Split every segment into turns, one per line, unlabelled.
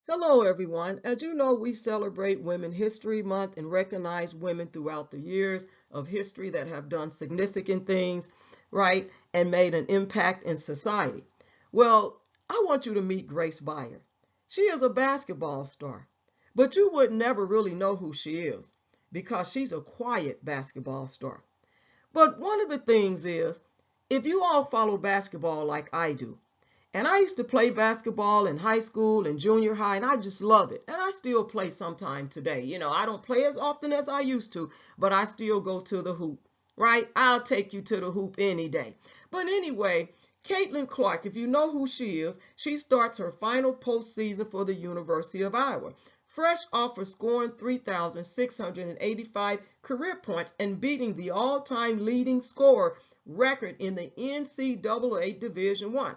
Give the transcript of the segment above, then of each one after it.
Hello, everyone. As you know, we celebrate Women History Month and recognize women throughout the years of history that have done significant things, right, and made an impact in society. Well, I want you to meet Grace Beyer. She is a basketball star, but you would never really know who she is because she's a quiet basketball star. But one of the things is, if you all follow basketball like I do, and I used to play basketball in high school and junior high, and I just love it. And I still play sometime today. I don't play as often as I used to, but I still go to the hoop, right? I'll take you to the hoop any day. But anyway, Caitlin Clark, if you know who she is, she starts her final postseason for the University of Iowa. Fresh off of scoring 3,685 career points and beating the all-time leading scorer record in the NCAA Division I.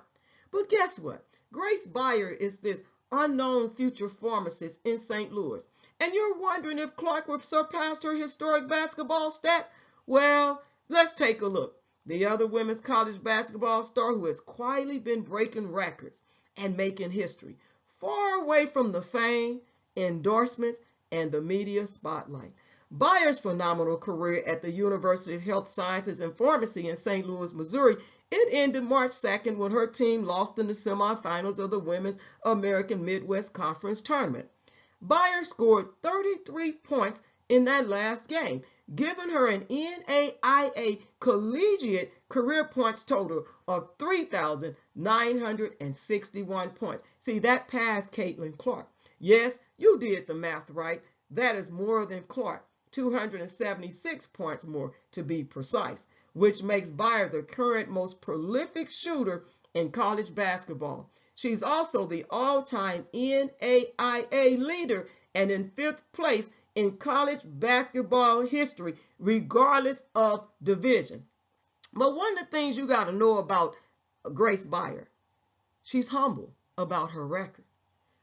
But guess what? Grace Beyer is this unknown future pharmacist in St. Louis. And you're wondering if Clark would surpass her historic basketball stats? Well, let's take a look. The other women's college basketball star who has quietly been breaking records and making history, far away from the fame, endorsements, and the media spotlight. Beyer's phenomenal career at the University of Health Sciences and Pharmacy in St. Louis, Missouri, it ended March 2nd when her team lost in the semifinals of the Women's American Midwest Conference Tournament. Beyer scored 33 points in that last game, giving her an NAIA collegiate career points total of 3,961 points. See, that passed Caitlin Clark. Yes, you did the math right. That is more than Clark. 276 points more to be precise, which makes Beyer the current most prolific shooter in college basketball. She's also the all-time NAIA leader and in fifth place in college basketball history, regardless of division. But one of the things you got to know about Grace Beyer, she's humble about her record,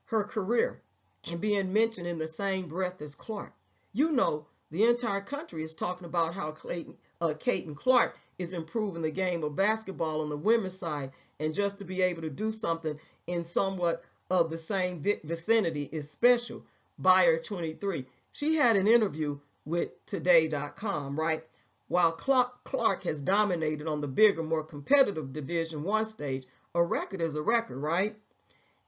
her career, and being mentioned in the same breath as Clark. You know, the entire country is talking about how Caitlin Clark is improving the game of basketball on the women's side, and just to be able to do something in somewhat of the same vicinity is special. Beyer 23. She had an interview with Today.com, right? While Clark has dominated on the bigger, more competitive Division I stage, a record is a record, right?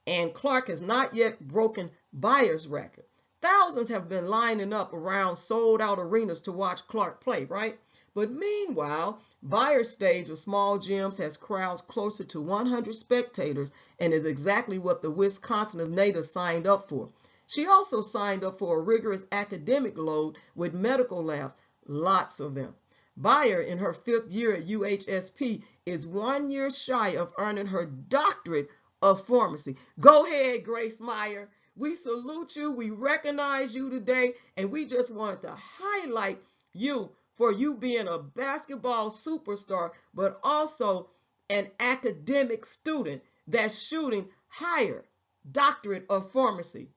And Clark has not yet broken Beyer's record. Thousands have been lining up around sold-out arenas to watch Clark play, right? But meanwhile, Beyer's stage of small gyms has crowds closer to 100 spectators and is exactly what the Wisconsin native signed up for. She also signed up for a rigorous academic load with medical labs, lots of them. Beyer, in her fifth year at UHSP, is 1 year shy of earning her Doctorate of Pharmacy. Go ahead, Grace Beyer. We salute you, we recognize you today, and we just wanted to highlight you for you being a basketball superstar, but also an academic student that's shooting higher. Doctorate of Pharmacy.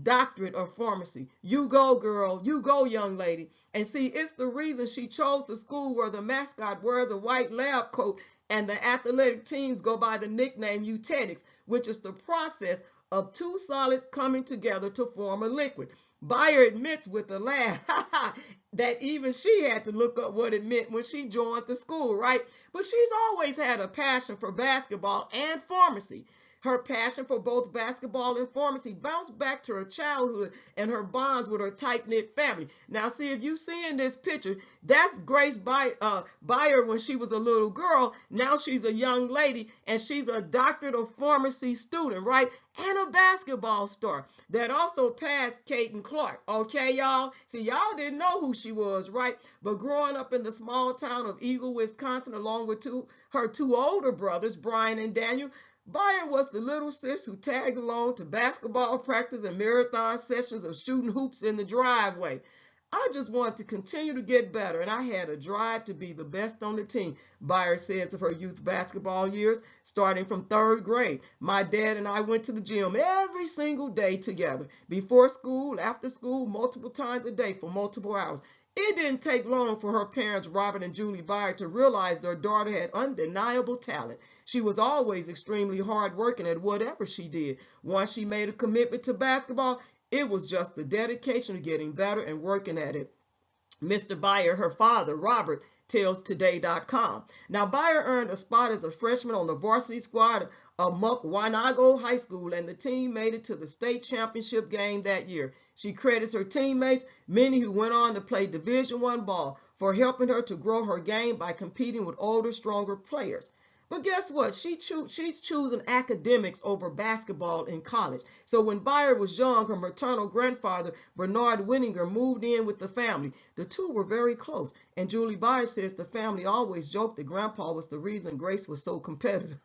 Doctorate of Pharmacy. You go, girl. You go, young lady. And see, it's the reason she chose the school where the mascot wears a white lab coat and the athletic teams go by the nickname eutetics, which is the process of two solids coming together to form a liquid. Beyer admits with a laugh that even she had to look up what it meant when she joined the school, right? But she's always had a passion for basketball and pharmacy. Her passion for both basketball and pharmacy bounced back to her childhood and her bonds with her tight-knit family. Now, see, if you see in this picture, that's Grace Beyer when she was a little girl. Now she's a young lady, and she's a Doctorate of Pharmacy student, right? And a basketball star that also passed Caitlin Clark. Okay, y'all? See, y'all didn't know who she was, right? But growing up in the small town of Eagle, Wisconsin, along with her two older brothers, Brian and Daniel, Beyer was the little sis who tagged along to basketball practice and marathon sessions of shooting hoops in the driveway. I just wanted to continue to get better, and I had a drive to be the best on the team, Beyer says of her youth basketball years, starting from third grade. My dad and I went to the gym every single day together, before school, after school, multiple times a day for multiple hours. It didn't take long for her parents, Robert and Julie Beyer, to realize their daughter had undeniable talent. She was always extremely hardworking at whatever she did. Once she made a commitment to basketball, it was just the dedication to getting better and working at it. Mr. Beyer, her father, Robert, tells Today.com. Now, Beyer earned a spot as a freshman on the varsity squad of Mukwanago High School, and the team made it to the state championship game that year. She credits her teammates, many who went on to play Division I ball, for helping her to grow her game by competing with older, stronger players. But guess what? She's choosing academics over basketball in college. So when Beyer was young, her maternal grandfather, Bernard Winninger, moved in with the family. The two were very close. And Julie Beyer says the family always joked that Grandpa was the reason Grace was so competitive.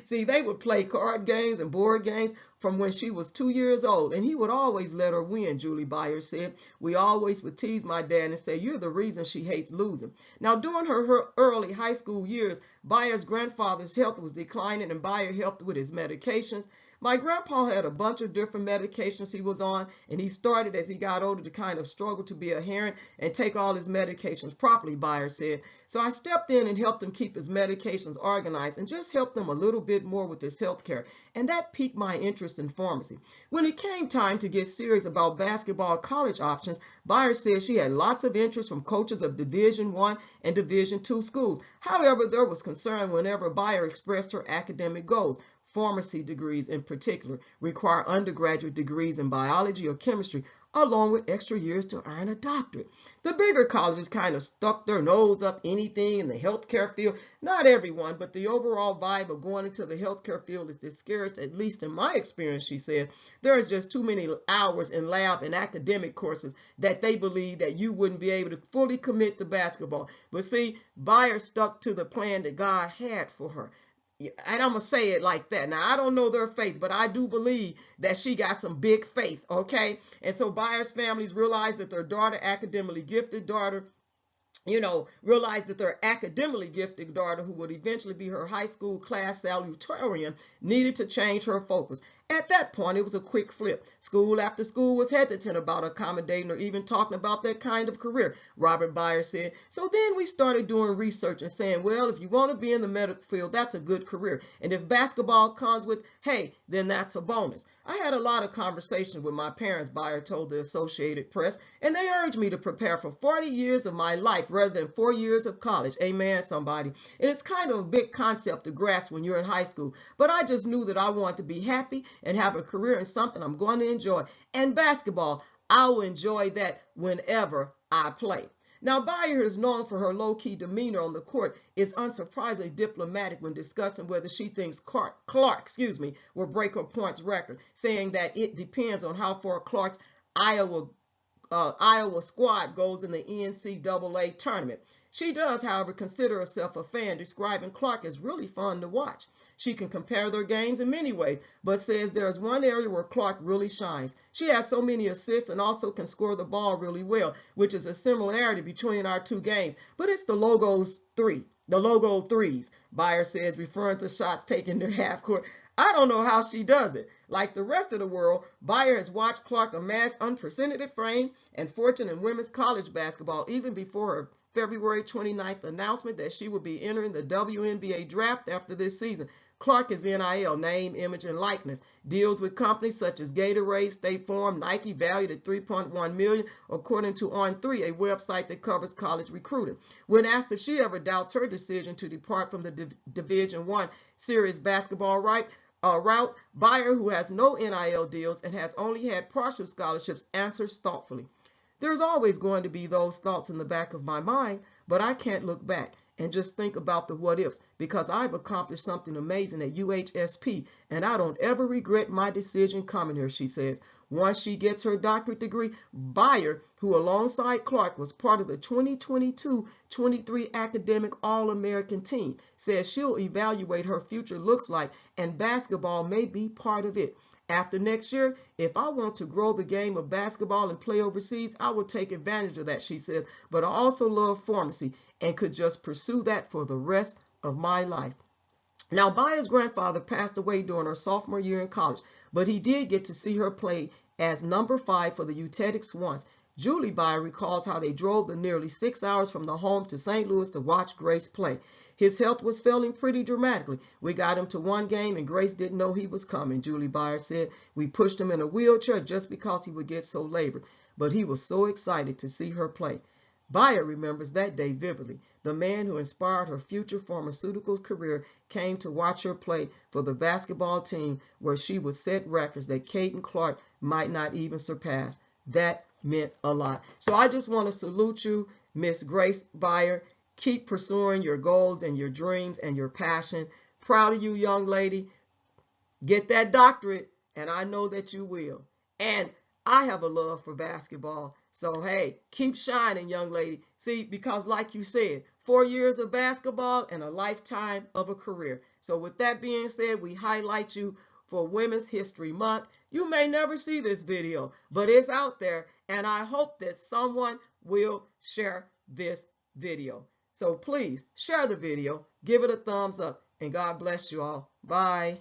See, they would play card games and board games from when she was 2 years old, and he would always let her win, Julie Beyer said. We always would tease my dad and say, you're the reason she hates losing. Now, during her early high school years, Beyer's grandfather's health was declining, and Beyer helped with his medications. My grandpa had a bunch of different medications he was on, and he started as he got older to kind of struggle to be adherent and take all his medications properly, Beyer said. So I stepped in and helped him keep his medications organized and just helped him a little bit more with his health care. And that piqued my interest in pharmacy. When it came time to get serious about basketball college options, Beyer said she had lots of interest from coaches of Division I and Division II schools. However, there was concern whenever Beyer expressed her academic goals. Pharmacy degrees in particular require undergraduate degrees in biology or chemistry, along with extra years to earn a doctorate. The bigger colleges kind of stuck their nose up anything in the healthcare field. Not everyone, but the overall vibe of going into the healthcare field is discouraged, at least in my experience, she says. There is just too many hours in lab and academic courses that they believe that you wouldn't be able to fully commit to basketball. But see, Beyer stuck to the plan that God had for her. And I'm going to say it like that. Now, I don't know their faith, but I do believe that she got some big faith, okay? And so Beyer's families realized that their academically gifted daughter, realized that their academically gifted daughter, who would eventually be her high school class salutatorian, needed to change her focus. At that point, it was a quick flip. School after school was hesitant about accommodating or even talking about that kind of career, Robert Beyer said. So then we started doing research and saying, well, if you want to be in the medical field, that's a good career. And if basketball comes with, hey, then that's a bonus. I had a lot of conversations with my parents, Beyer told the Associated Press, and they urged me to prepare for 40 years of my life rather than 4 years of college. Amen, somebody. And it's kind of a big concept to grasp when you're in high school, but I just knew that I wanted to be happy and have a career in something I'm going to enjoy. And basketball, I will enjoy that whenever I play. Now, Beyer is known for her low-key demeanor on the court, is unsurprisingly diplomatic when discussing whether she thinks Clark will break her points record, saying that it depends on how far Clark's Iowa squad goes in the NCAA tournament. She does, however, consider herself a fan, describing Clark as really fun to watch. She can compare their games in many ways, but says there is one area where Clark really shines. She has so many assists and also can score the ball really well, which is a similarity between our two games. But it's the logo threes, Beyer says, referring to shots taken near half court. I don't know how she does it. Like the rest of the world, Beyer has watched Clark amass unprecedented fame and fortune in women's college basketball even before her February 29th announcement that she will be entering the WNBA draft after this season. Clark is NIL, name, image, and likeness. Deals with companies such as Gatorade, State Farm, Nike, valued at $3.1 million, according to On3, a website that covers college recruiting. When asked if she ever doubts her decision to depart from the Division I serious basketball route, Beyer, who has no NIL deals and has only had partial scholarships, answers thoughtfully. There's always going to be those thoughts in the back of my mind, but I can't look back and just think about the what ifs, because I've accomplished something amazing at UHSP, and I don't ever regret my decision coming here, she says. Once she gets her doctorate degree, Beyer, who alongside Clark was part of the 2022-23 academic All-American team, says she'll evaluate her future looks like, and basketball may be part of it. After next year, if I want to grow the game of basketball and play overseas, I will take advantage of that, she says. But I also love pharmacy and could just pursue that for the rest of my life. Now, Beyer's grandfather passed away during her sophomore year in college, but he did get to see her play as number 5 for the Utetic Swans. Julie Beyer recalls how they drove the nearly 6 hours from the home to St. Louis to watch Grace play. His health was failing pretty dramatically. We got him to one game and Grace didn't know he was coming, Julie Beyer said. We pushed him in a wheelchair just because he would get so labored, but he was so excited to see her play. Beyer remembers that day vividly. The man who inspired her future pharmaceutical career came to watch her play for the basketball team where she would set records that Caitlin Clark might not even surpass. That meant a lot. So I just want to salute you, Miss Grace Beyer. Keep pursuing your goals and your dreams and your passion. Proud of you, young lady. Get that doctorate, and I know that you will. And I have a love for basketball. So, hey, keep shining, young lady. See, because like you said, 4 years of basketball and a lifetime of a career. So with that being said, we highlight you for Women's History Month. You may never see this video, but it's out there. And I hope that someone will share this video. So please share the video, give it a thumbs up, and God bless you all. Bye.